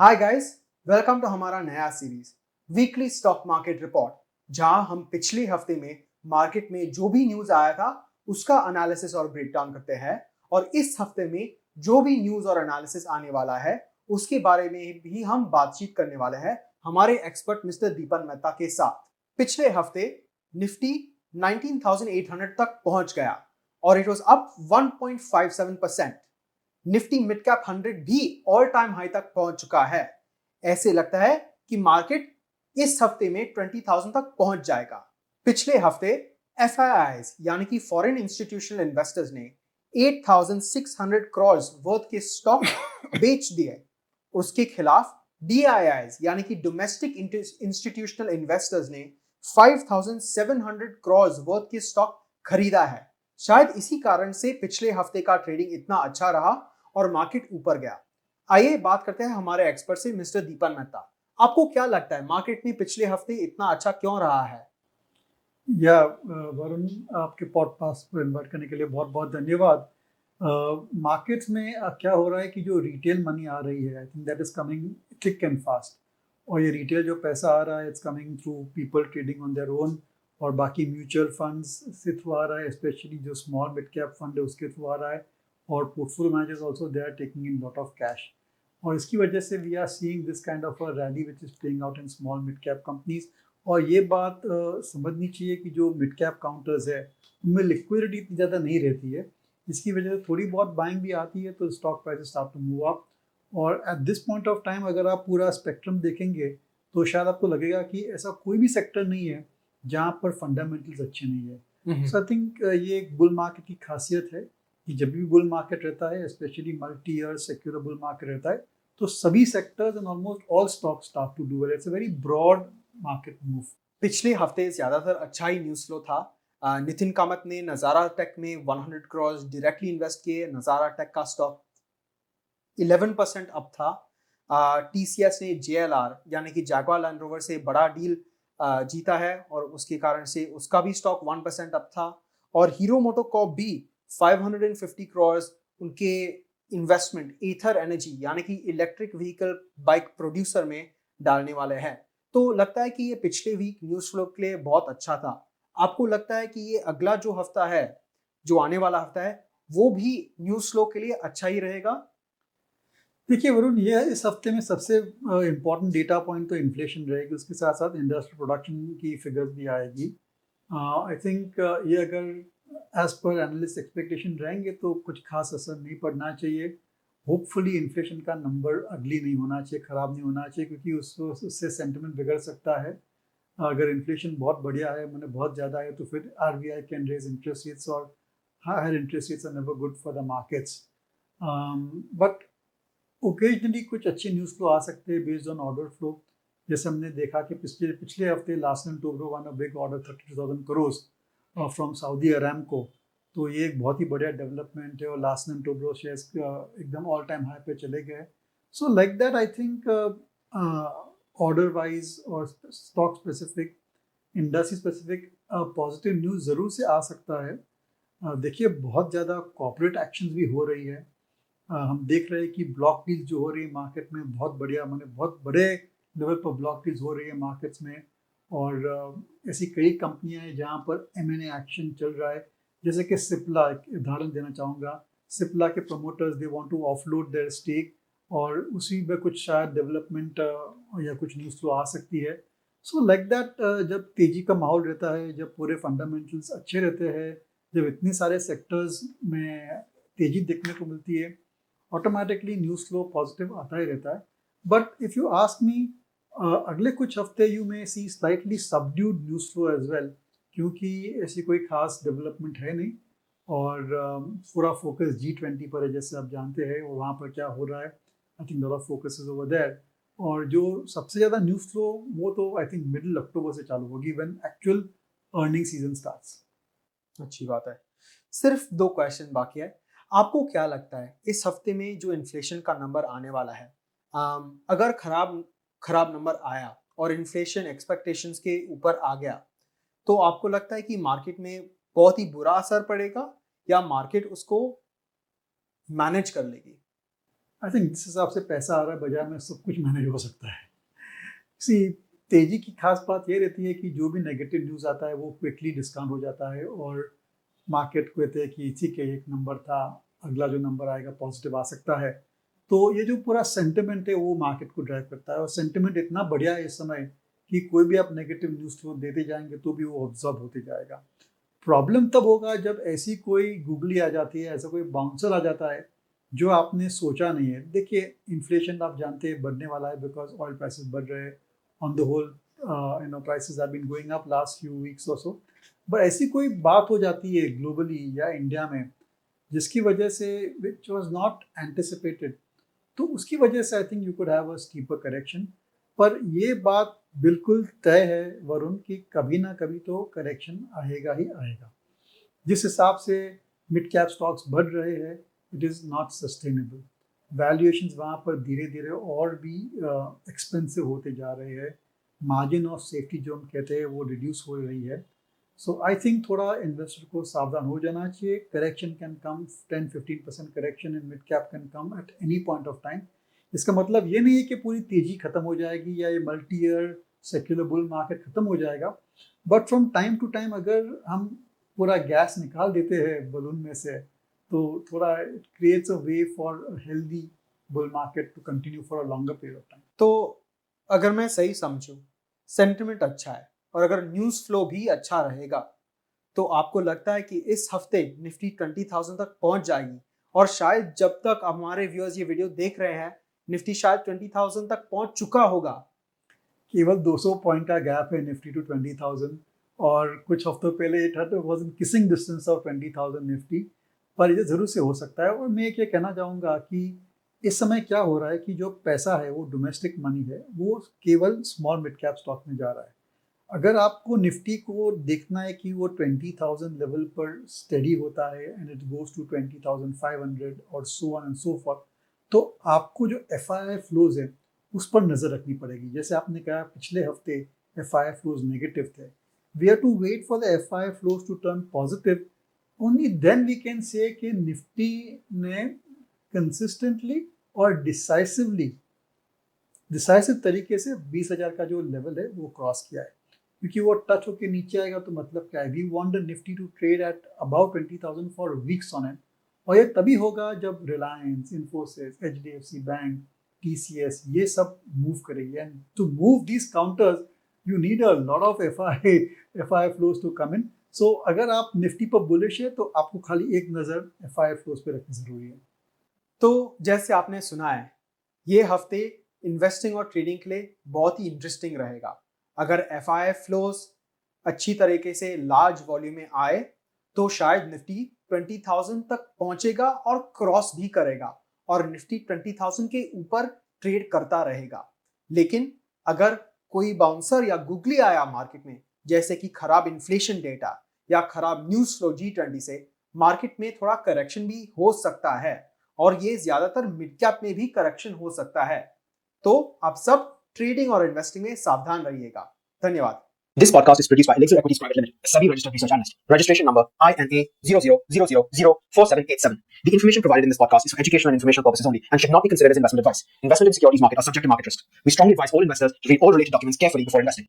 Hi guys, welcome to हमारा नया series weekly stock market report, जहां हम पिछले हफ्ते में मार्केट में जो भी न्यूज आया था उसका एनालिसिस और ब्रेकडाउन करते हैं। और इस हफ्ते में जो भी न्यूज और एनालिसिस आने वाला है उसके बारे में भी हम बातचीत करने वाले हैं हमारे एक्सपर्ट मिस्टर दीपन मेहता के साथ। पिछले हफ्ते निफ्टी 19,800 तक पहुंच गया और it was up 1.57%। Nifty mid cap 100 भी ऑल टाइम हाई तक पहुंच चुका है। ऐसे लगता है कि मार्केट इस हफ्ते में 20,000 तक पहुंच जाएगा। पिछले हफ्ते एफआईआईज यानी कि फॉरेन इंस्टीट्यूशनल इन्वेस्टर्स ने 8,600 करोड़ वर्थ के स्टॉक बेच दिए। उसके खिलाफ डीआईआईज यानी कि डोमेस्टिक इंस्टीट्यूशनल इन्वेस्टर्स ने 5,700 करोड़ वर्थ के स्टॉक खरीदा है। शायद इसी कारण से पिछले हफ्ते का ट्रेडिंग इतना अच्छा रहा और मार्केट ऊपर गया। आइए बात करते हैं हमारे एक्सपर्ट से मिस्टर दीपन मेहता। आपको क्या लगता है मार्केट में पिछले हफ्ते इतना अच्छा क्यों रहा है? वरुण, आपके पॉडकास्ट को इन्वाइट करने के लिए बहुत बहुत धन्यवाद। मार्केट्स में क्या हो रहा है कि जो रिटेल मनी आ रही है, I think that is coming thick and fast. और ये रिटेल जो पैसा आ रहा है, it's coming through people trading on their own, और बाकी म्यूचुअल फंड्स से थ्रू आ रहा है, स्पेशली जो स्मॉल मिड कैप फंड है उसके थ्रू आ रहा है। और portfolio managers also they are taking in lot of cash, और इसकी वजह से we are seeing this kind of a rally which is playing out in small mid cap companies. और ये बात समझनी चाहिए कि जो मिड कैप काउंटर्स है उनमें लिक्विडिटी इतनी ज़्यादा नहीं रहती है। इसकी वजह से थोड़ी बहुत बाइंग भी आती है तो stock prices start to move up. और at this point of time अगर आप पूरा स्पेक्ट्रम देखेंगे तो शायद आपको लगेगा कि ऐसा कोई भी सेक्टर नहीं है जहाँ पर फंडामेंटल्स अच्छे नहीं है। सो आई थिंक ये एक बुल मार्केट की खासियत है कि जब भी बुल मार्केट रहता है, specially multi year secular bull market रहता है, तो सभी sectors and almost all stocks start to do well. It's a very broad market move. पिछले हफ्ते ज्यादातर अच्छा ही न्यूज फ्लो था। नितिन कामत ने नजारा टेक में 100 करोड़ डायरेक्टली इन्वेस्ट किए। नजारा टेक का स्टॉक 11% अप था। टीसीएस ने जेएलआर यानी कि जैगवार लैंड रोवर से बड़ा डील जीता है और उसके कारण से उसका भी स्टॉक 1% अप था। और हीरो मोटोकॉर्प भी 550 करोड़ उनके इन्वेस्टमेंट ईथर एनर्जी यानी कि इलेक्ट्रिक व्हीकल बाइक प्रोड्यूसर में डालने वाले हैं। तो लगता है कि ये पिछले वीक न्यूज फ्लो के लिए बहुत अच्छा था। आपको लगता है कि ये अगला जो हफ्ता है, जो आने वाला हफ्ता है, वो भी न्यूज फ्लो के लिए अच्छा ही रहेगा? देखिए वरुण, ये इस हफ्ते में सबसे इम्पॉर्टेंट डेटा पॉइंट तो इन्फ्लेशन रहेगी, उसके साथ साथ इंडस्ट्रियल प्रोडक्शन की फिगर्स भी आएगी। आई थिंक ये अगर एज पर एनालिस्ट एक्सपेक्टेशन रहेंगे तो कुछ खास असर नहीं पड़ना चाहिए। होपफुली इन्फ्लेशन का नंबर अगली नहीं होना चाहिए, ख़राब नहीं होना चाहिए, क्योंकि उससे सेंटिमेंट बिगड़ सकता है। अगर इन्फ्लेशन बहुत बढ़िया है, मैंने बहुत ज़्यादा है, तो फिर RBI can raise interest rates, और higher interest rates are never good for the markets. But occasionally कुछ अच्छे न्यूज़ फ्लो आ सकते हैं बेस्ड ऑन ऑर्डर फ्लो। जैसे हमने देखा कि पिछले पिछले हफ्ते Larsen and Toubro won a big order 32,000 crore from Saudi Aramco. तो ये एक बहुत ही बढ़िया डेवलपमेंट है, और लार्सन एंड टोब्रो शेयर्स एकदम ऑल टाइम हाई पे चले गए। So like that I think order wise और stock specific, industry specific positive news ज़रूर से आ सकता है। देखिए, बहुत ज़्यादा कॉर्पोरेट एक्शंस भी हो रही है। हम देख रहे हैं कि ब्लॉक डील जो हो रही है मार्केट में, बहुत बढ़िया, मैंने बहुत बड़े लेवल पर ब्लॉक डील्स हो रही है मार्केट्स में। और ऐसी कई कंपनियां हैं जहां पर एमएनए एक्शन चल रहा है। जैसे कि सिप्ला, एक उदाहरण देना चाहूँगा। सिप्ला के promoters they want to offload their stake, और उसी में कुछ शायद डेवलपमेंट या कुछ न्यूज़ फ्लो आ सकती है। सो लाइक दैट, जब तेज़ी का माहौल रहता है, जब पूरे फंडामेंटल्स अच्छे रहते हैं, जब इतने सारे सेक्टर्स में तेज़ी देखने को मिलती है, ऑटोमेटिकली न्यूज़ फ्लो पॉजिटिव आता ही रहता है। But if you ask me, अगले कुछ हफ्ते you may see slightly subdued news flow as well, क्योंकि ऐसी कोई खास डेवलपमेंट है नहीं। और पूरा फोकस G20 पर है, जैसे आप जानते हैं, और वहाँ पर क्या हो रहा है, I think lot of focus is over there. और जो सबसे ज़्यादा न्यूज़ फ्लो, वो तो आई थिंक मिडिल अक्टूबर से चालू होगी, when actual earning season starts. अच्छी बात है। सिर्फ 2 क्वेश्चन बाकी है। आपको क्या लगता है इस हफ्ते में जो इन्फ्लेशन का नंबर आने वाला है, अगर खराब खराब नंबर आया और इन्फ्लेशन एक्सपेक्टेशंस के ऊपर आ गया, तो आपको लगता है कि मार्केट में बहुत ही बुरा असर पड़ेगा या मार्केट उसको मैनेज कर लेगी? आई थिंक जिस हिसाब से पैसा आ रहा है बाजार में सब कुछ मैनेज हो सकता है। इसी तेजी की खास बात ये रहती है कि जो भी नेगेटिव न्यूज़ आता है वो क्विकली डिस्काउंट हो जाता है और मार्केट को कहते हैं कि इसी के एक नंबर था, अगला जो नंबर आएगा पॉजिटिव आ सकता है। तो ये जो पूरा सेंटिमेंट है वो मार्केट को ड्राइव करता है और सेंटिमेंट इतना बढ़िया है इस समय कि कोई भी आप नेगेटिव न्यूज़ फ्लो देते जाएंगे तो भी वो ऑब्जर्व होते जाएगा। प्रॉब्लम तब होगा जब ऐसी कोई गूगली आ जाती है, ऐसा कोई बाउंसर आ जाता है जो आपने सोचा नहीं है। देखिए इन्फ्लेशन आप जानते हैं बढ़ने वाला है बिकॉज ऑयल प्राइसेस बढ़ रहे हैं। On the whole prices have been going up last few weeks और सो। बट ऐसी कोई बात हो जाती है ग्लोबली या इंडिया में जिसकी वजह से विच वॉज नॉट एंटिसिपेटेड, तो उसकी वजह से I think you could have a steeper correction. पर ये बात बिल्कुल तय है वरुण कि कभी ना कभी तो करेक्शन आएगा ही आएगा। जिस हिसाब से मिड कैप स्टॉक्स बढ़ रहे हैं it is not sustainable. Valuations वहाँ पर धीरे धीरे और भी एक्सपेंसिव होते जा रहे हैं। मार्जिन ऑफ सेफ्टी जो हम कहते हैं वो रिड्यूस हो रही है। सो आई थिंक थोड़ा इन्वेस्टर को सावधान हो जाना चाहिए। Correction can come 10-15% correction in mid cap can come at any point of time. इसका मतलब ये नहीं है कि पूरी तेजी खत्म हो जाएगी या ये multi year secular bull market खत्म हो जाएगा। But from time to time अगर हम पूरा गैस निकाल देते हैं बलून में से तो थोड़ा it creates a way for healthy bull market to continue for a longer period of time. तो अगर मैं सही समझूं, सेंटिमेंट अच्छा है और अगर न्यूज़ फ्लो भी अच्छा रहेगा तो आपको लगता है कि इस हफ्ते निफ्टी 20,000 तक पहुंच जाएगी और शायद जब तक हमारे व्यूअर्स ये वीडियो देख रहे हैं निफ्टी शायद 20,000 तक पहुंच चुका होगा। केवल 200 पॉइंट का गैप है निफ्टी टू 20,000 और कुछ हफ्तों पहले it was in kissing distance of 20,000 Nifty. पर ये ज़रूर से हो सकता है। और मैं ये कहना चाहूँगा कि इस समय क्या हो रहा है कि जो पैसा है वो डोमेस्टिक मनी है वो केवल स्मॉल मिड कैप स्टॉक में जा रहा है। अगर आपको निफ्टी को देखना है कि वो 20,000 लेवल पर स्टेडी होता है एंड इट गोज टू 20,500 और so on and so forth, तो आपको जो एफआईआई फ्लोज है उस पर नज़र रखनी पड़ेगी। जैसे आपने कहा पिछले हफ्ते एफआईआई फ्लोज नेगेटिव थे। We are to wait for the FII flows to turn positive, only then we can say कि निफ्टी ने कंसिस्टेंटली और डिसाइसिव तरीके से 20,000 का जो लेवल है वो क्रॉस किया है। क्योंकि वो टच होकर नीचे आएगा तो मतलब क्या है, we want the Nifty to trade at about 20,000 for weeks on end. और ये तभी होगा जब Reliance, Infosys, HDFC bank, TCS ये सब मूव करेंगे। And to move these counters you need a lot of FII flows to come in. So अगर आप निफ्टी पर बुलिश है तो आपको खाली एक नज़र एफआईआई फ्लोज पे रखनी जरूरी है। तो जैसे आपने सुना है ये हफ्ते इन्वेस्टिंग और ट्रेडिंग के लिए बहुत ही इंटरेस्टिंग रहेगा। अगर एफआईआई फ्लोज अच्छी तरीके से लार्ज वॉल्यूम में आए तो शायद निफ्टी 20,000 तक पहुंचेगा और क्रॉस भी करेगा और निफ्टी 20,000 के ऊपर ट्रेड करता रहेगा। लेकिन अगर कोई बाउंसर या गुगली आया मार्केट में, जैसे कि खराब इन्फ्लेशन डेटा या खराब न्यूज फ्लो G20 से, मार्केट में थोड़ा करेक्शन भी हो सकता है और ये ज्यादातर मिड कैप में भी करेक्शन हो सकता है। तो आप सब ट्रेडिंग और इन्वेस्टिंग में सावधान रहिएगा। धन्यवाद। This podcast is produced by Elixir Equities Private Limited, a SEBI registered research analyst. Registration number INA 00004787. The information provided in this podcast is for educational and informational purposes only and should not be considered as investment advice. Investment in securities market are subject to market risk. We strongly advise all investors to read all related documents carefully before investing.